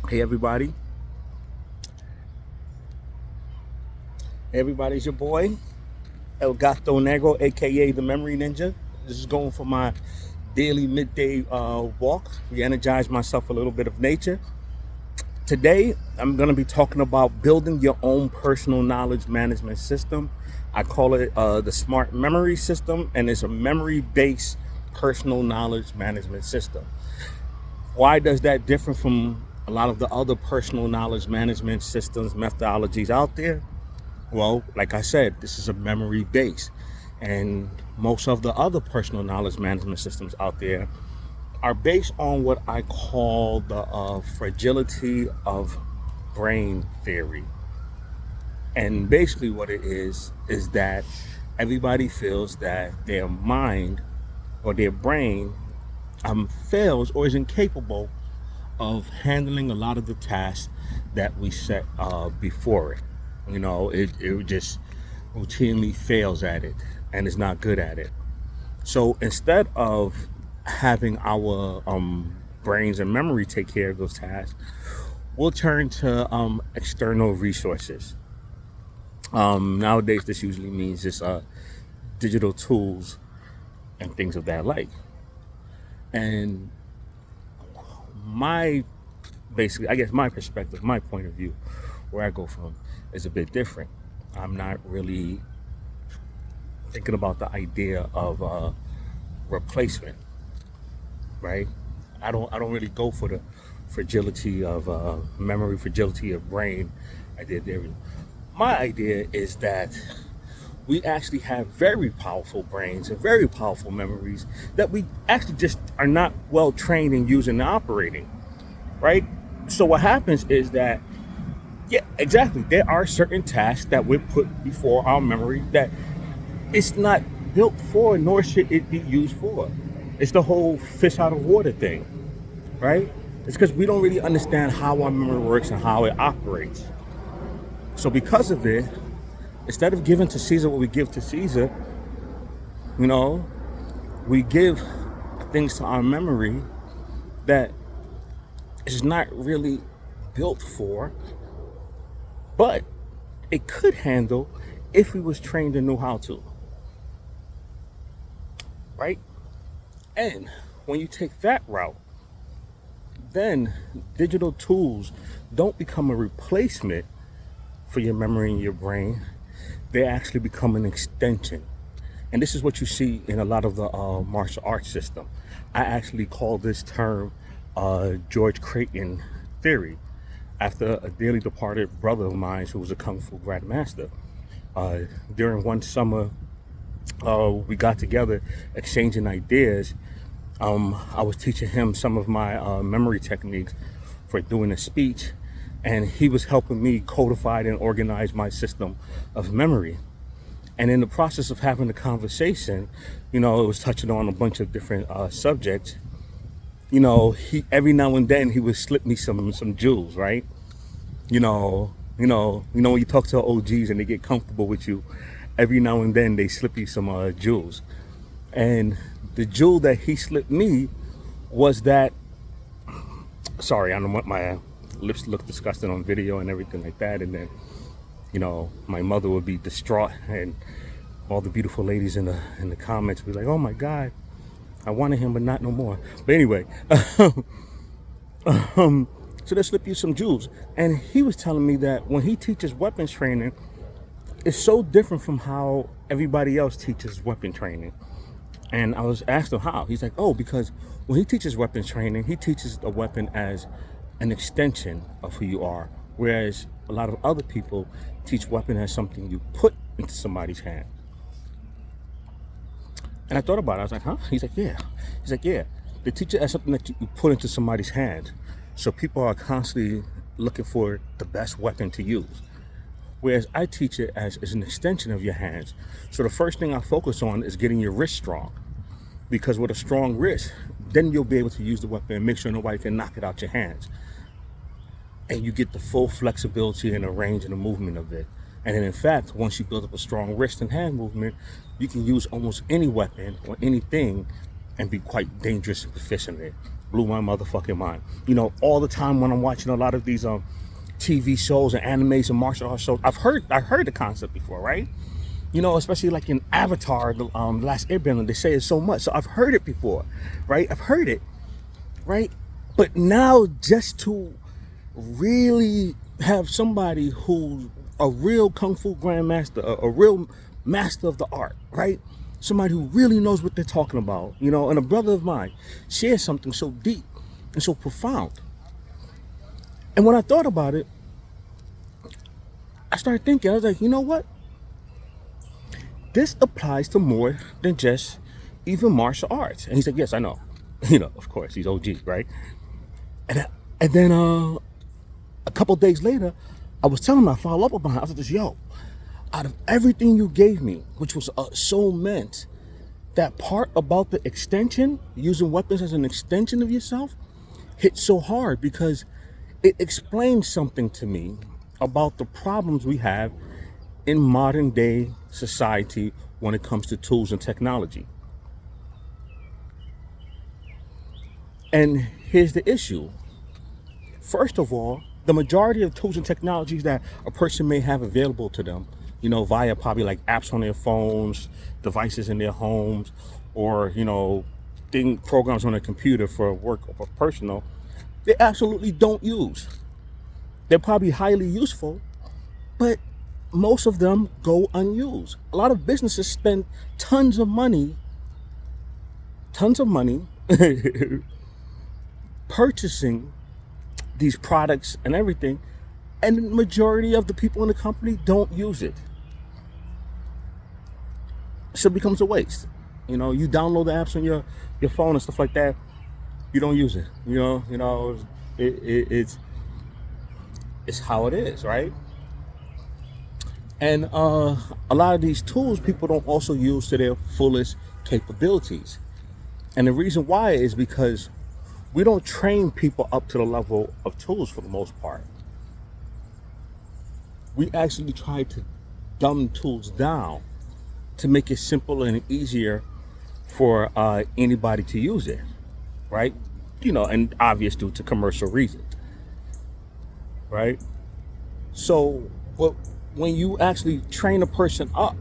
Hey everybody. Hey everybody, it's your boy El Gato Negro, aka the Memory Ninja. This is going for my daily midday walk. Re-energize myself a little bit of nature. Today, I'm going to be talking about building your own personal knowledge management system. I call it the Smart Memory System, and it's a memory-based personal knowledge management system. Why does that differ from a lot of the other personal knowledge management systems, methodologies out there? Well, like I said, this is a memory base. And most of the other personal knowledge management systems out there are based on what I call the fragility of brain theory. And basically, what it is that everybody feels that their mind or their brain fails or is incapable of handling a lot of the tasks that we set before it. It just routinely fails at it and is not good at it. So instead of having our brains and memory take care of those tasks, we'll turn to external resources. Nowadays, this usually means just digital tools and things of that like. And my basically, I guess my perspective, my point of view, where I go from is a bit different. I'm not really thinking about the idea of replacement, right? I don't really go for the fragility of memory, fragility of brain. I did there. My idea is that we actually have very powerful brains and very powerful memories that we actually just are not well trained in using and operating, right? So what happens is that, yeah, exactly. There are certain tasks that we're put before our memory that it's not built for, nor should it be used for. It's the whole fish out of water thing, right? It's because we don't really understand how our memory works and how it operates. So because of it, instead of giving to Caesar what we give to Caesar, you know, we give things to our memory that is not really built for, but it could handle if we was trained and knew how to, right? And when you take that route, then digital tools don't become a replacement for your memory and your brain. They actually become an extension. And this is what you see in a lot of the martial arts system. I actually call this term George Creighton theory, after a dearly departed brother of mine who was a Kung Fu grandmaster. During one summer, we got together exchanging ideas. I was teaching him some of my memory techniques for doing a speech, and he was helping me codify and organize my system of memory. And in the process of having the conversation, it was touching on a bunch of different subjects. He every now and then he would slip me some jewels, right? When you talk to OGs and they get comfortable with you, every now and then they slip you some jewels. And the jewel that he slipped me was that. Sorry, I don't want my lips to look disgusting on video and everything like that. And then, my mother would be distraught, and all the beautiful ladies in the comments would be like, "Oh my God, I wanted him, but not no more." But anyway, so they slip you some jewels, and he was telling me that when he teaches weapons training, it's so different from how everybody else teaches weapon training. And I was asked him how. He's like, "Oh, because when he teaches weapons training, he teaches the weapon as an extension of who you are, whereas a lot of other people teach weapon as something you put into somebody's hand." And I thought about it. I was like, "Huh?" He's like, "Yeah." He's like, "Yeah. They teach it as something that you put into somebody's hand. So people are constantly looking for the best weapon to use. Whereas I teach it as an extension of your hands. So the first thing I focus on is getting your wrist strong. Because with a strong wrist, then you'll be able to use the weapon and make sure nobody can knock it out your hands. And you get the full flexibility and the range and the movement of it. And then in fact, once you build up a strong wrist and hand movement, you can use almost any weapon or anything and be quite dangerous and proficient in it. blew my motherfucking mind. You know, all the time when I'm watching a lot of these TV shows and animes and martial arts shows, I heard the concept before, right? You know, especially like in Avatar, the Last Airbender, they say it so much. So I've heard it before, right? I've heard it, right? But now just to really have somebody who's a real Kung Fu grandmaster, a real master of the art, right? Somebody who really knows what they're talking about, you know, and a brother of mine shares something so deep and so profound. And when I thought about it, I started thinking, I was like, you know what? This applies to more than just even martial arts. And he said, yes, I know. You know, of course, he's OG, right? And then a couple days later, I was telling him, I followed up about it. I was like, yo, out of everything you gave me, which was so meant, that part about the extension, using weapons as an extension of yourself, hit so hard because it explains something to me about the problems we have in modern day society when it comes to tools and technology. And here's the issue. First of all, the majority of tools and technologies that a person may have available to them, you know, via probably like apps on their phones, devices in their homes, or, you know, programs on their computer for work or personal, they absolutely don't use. They're probably highly useful, but most of them go unused. A lot of businesses spend tons of money purchasing these products and everything, and the majority of the people in the company don't use it. So it becomes a waste. You know, you download the apps on your phone and stuff like that, you don't use it. You know, it's how it is, right? And a lot of these tools people don't also use to their fullest capabilities. And the reason why is because we don't train people up to the level of tools for the most part. We actually try to dumb tools down to make it simpler and easier for anybody to use it, right? You know, and obvious due to commercial reasons, right? So when you actually train a person up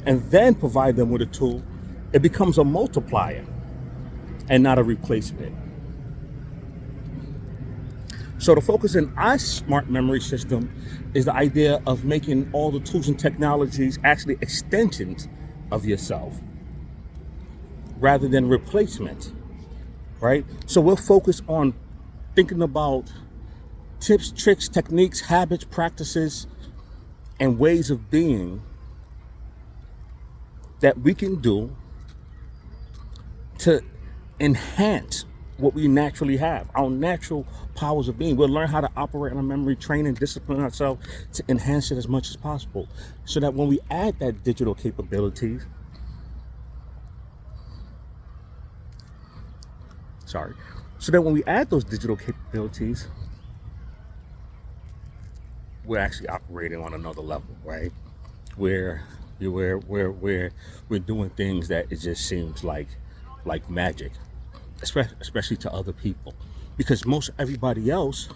and then provide them with a tool, it becomes a multiplier and not a replacement. So the focus in our smart memory system is the idea of making all the tools and technologies actually extensions of yourself rather than replacement, right? So we'll focus on thinking about tips, tricks, techniques, habits, practices, and ways of being that we can do to enhance what we naturally have, our natural powers of being. We'll learn how to operate on our memory, train and discipline ourselves to enhance it as much as possible, so that when we add that digital capabilities, so that when we add those digital capabilities, we're actually operating on another level, right? Where we're doing things that it just seems like magic, especially to other people, because most everybody else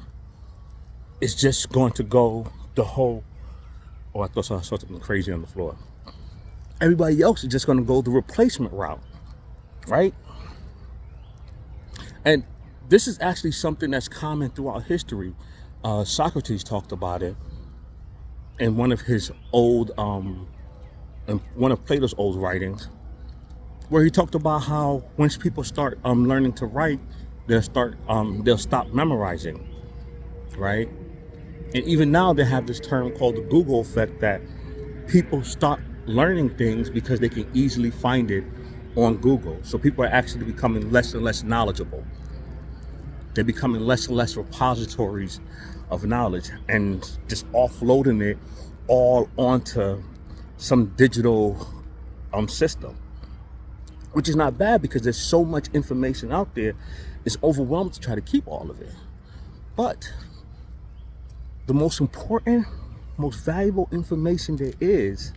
is just going to go the whole. Oh, I thought I saw something crazy on the floor. Everybody else is just going to go the replacement route, right? And this is actually something that's common throughout history. Socrates talked about it in one of his old, in one of Plato's old writings, where he talked about how once people start learning to write, they'll stop memorizing, right? And even now they have this term called the Google effect, that people stop learning things because they can easily find it on Google. So people are actually becoming less and less knowledgeable. They're becoming less and less repositories of knowledge and just offloading it all onto some digital system, which is not bad because there's so much information out there. It's overwhelming to try to keep all of it. But the most important, most valuable information there is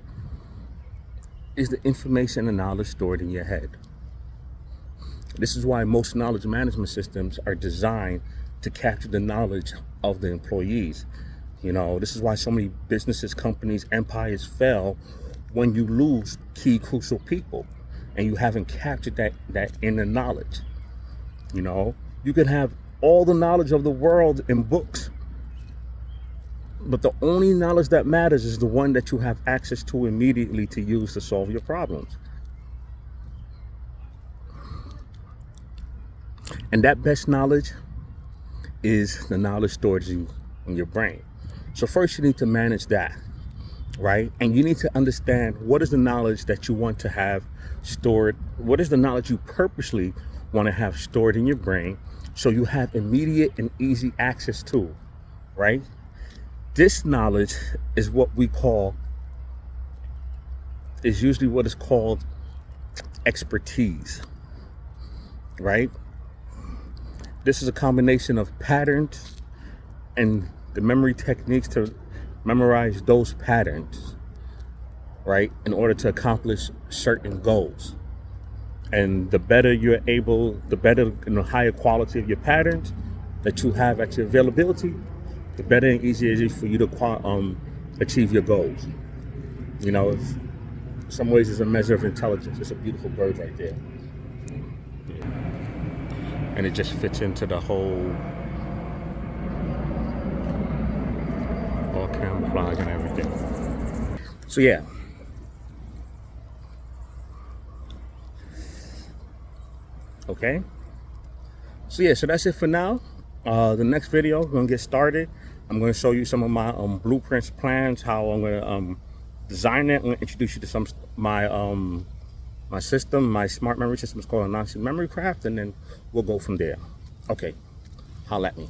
the information and knowledge stored in your head. This is why most knowledge management systems are designed to capture the knowledge of the employees. You know, this is why so many businesses, companies, empires fail when you lose key crucial people and you haven't captured that inner knowledge. You know, you can have all the knowledge of the world in books, but the only knowledge that matters is the one that you have access to immediately to use to solve your problems. And that best knowledge is the knowledge stored in your brain. So first you need to manage that, right? And you need to understand what is the knowledge that you want to have stored. What is the knowledge you purposely want to have stored in your brain so you have immediate and easy access to, right? This knowledge is what we call, is usually what is called expertise, right? This is a combination of patterns and the memory techniques to memorize those patterns, right, in order to accomplish certain goals. And the better you're able, the better and the higher quality of your patterns that you have at your availability, the better and easier it is for you to achieve your goals. You know, in some ways it's a measure of intelligence. It's a beautiful bird right there. And it just fits into the whole, all camouflage and everything. So yeah. Okay. So yeah, so that's it for now. The next video, we're gonna get started. I'm gonna show you some of my blueprints, plans, how I'm gonna design it. I'm gonna introduce you to some my system, my smart memory system is called a non-sleep memory craft, and then we'll go from there. Okay, holla at me.